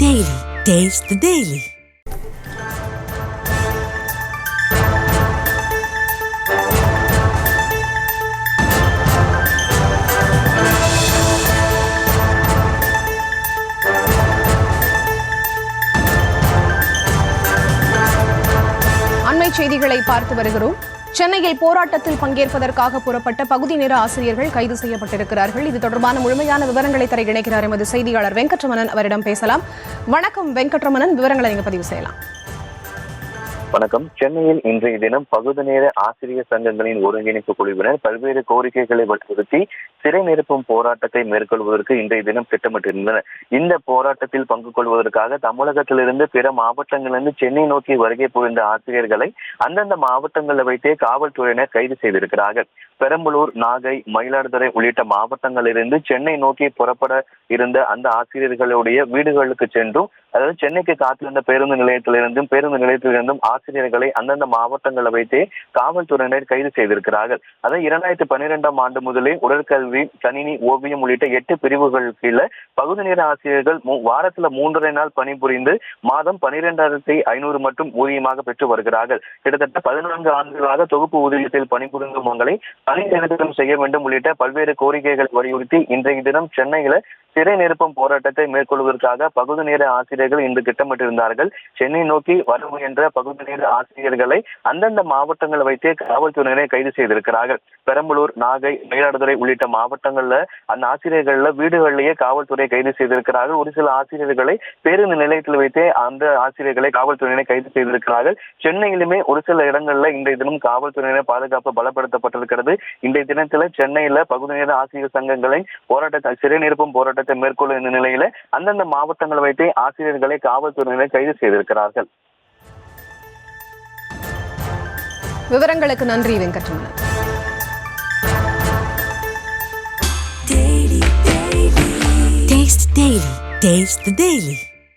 Daily. Taste the Daily. அண்மை செய்திகளை பார்த்து வருகிறோம். சென்னையில் போராட்டத்தில் பங்கேற்பதற்காக புறப்பட்ட பகுதி நேர ஆசிரியர்கள் கைது செய்யப்பட்டிருக்கிறார்கள். இது தொடர்பான முழுமையான விவரங்களை தர இணைக்கிறார் எமது செய்தியாளர் வெங்கட்ரமணன். அவரிடம் பேசலாம். வணக்கம் வெங்கட்ரமணன், விவரங்களை நீங்க பதிவு செய்யலாம். வணக்கம். சென்னையில் இன்றைய தினம் பகுதி நேர ஆசிரியர் சங்கங்களின் ஒருங்கிணைப்பு குழுவினர் பல்வேறு கோரிக்கைகளை வலியுறுத்தி சிறை நிரப்பும் போராட்டத்தை மேற்கொள்வதற்கு இன்றைய தினம் திட்டமிட்டிருந்தனர். இந்த போராட்டத்தில் பங்கு கொள்வதற்காக தமிழகத்திலிருந்து பிற மாவட்டங்களிலிருந்து சென்னை நோக்கி வருகை புரிந்த ஆசிரியர்களை அந்தந்த மாவட்டங்களில் வைத்தே காவல்துறையினர் கைது செய்திருக்கிறார்கள். பெரம்பலூர், நாகை, மயிலாடுதுறை உள்ளிட்ட மாவட்டங்களிலிருந்து சென்னை நோக்கி புறப்பட இருந்த அந்த ஆசிரியர்களுடைய வீடுகளுக்கு சென்றும், அதாவது சென்னைக்கு காத்திருந்த பேருந்து நிலையத்திலிருந்தும் ஆசிரியர்களை அந்தந்த மாவட்டங்களை வைத்தே காவல்துறையினர் கைது செய்திருக்கிறார்கள். அதாவது 2012ஆம் ஆண்டு முதலே உடற்கல்வி, கணினி, ஓவியம் உள்ளிட்ட 8 பிரிவுகள் கீழே பகுதி நேர ஆசிரியர்கள் வாரத்துல 3.5 நாள் பணிபுரிந்து மாதம் 12,500 மட்டும் ஊதியமாக பெற்று வருகிறார்கள். கிட்டத்தட்ட 14 ஆண்டுகளாக தொகுப்பு ஊதியத்தில் பணிபுரிந்தும் அவங்களை பணி நிறுத்தம் செய்ய வேண்டும் உள்ளிட்ட பல்வேறு கோரிக்கைகள் வலியுறுத்தி இன்றைய தினம் சென்னையில சிறை நிரப்பும் போராட்டத்தை மேற்கொள்வதற்காக பகுதி நேர ஆசிரியர்கள் இன்று திட்டமிட்டிருந்தார்கள். சென்னை நோக்கி வர முயன்ற பகுதி நேர ஆசிரியர்களை அந்தந்த மாவட்டங்களை வைத்தே காவல்துறையினரை கைது செய்திருக்கிறார்கள். பெரம்பலூர், நாகை, மயிலாடுதுறை உள்ளிட்ட மாவட்டங்கள்ல அந்த ஆசிரியர்கள வீடுகளிலேயே காவல்துறை கைது செய்திருக்கிறார்கள். ஒரு சில ஆசிரியர்களை பேருந்து நிலையத்தில் வைத்தே அந்த ஆசிரியர்களை காவல்துறையினரை கைது செய்திருக்கிறார்கள். சென்னையிலுமே ஒரு சில இடங்கள்ல இன்றைய தினம் காவல்துறையினர் பாதுகாப்பு பலப்படுத்தப்பட்டிருக்கிறது. இன்றைய தினத்துல சென்னையில பகுதி நேர ஆசிரியர் சங்கங்களை சிறை நிரப்பும் போராட்டத்தை மேற்கொள்ளும் இந்த நிலையில அந்தந்த மாவட்டங்களை வைத்தே ஆசிரியர்களை காவல்துறையினர் கைது செய்திருக்கிறார்கள். விவரங்களுக்கு நன்றி வெங்கட்ரமணன். Taste the Daily.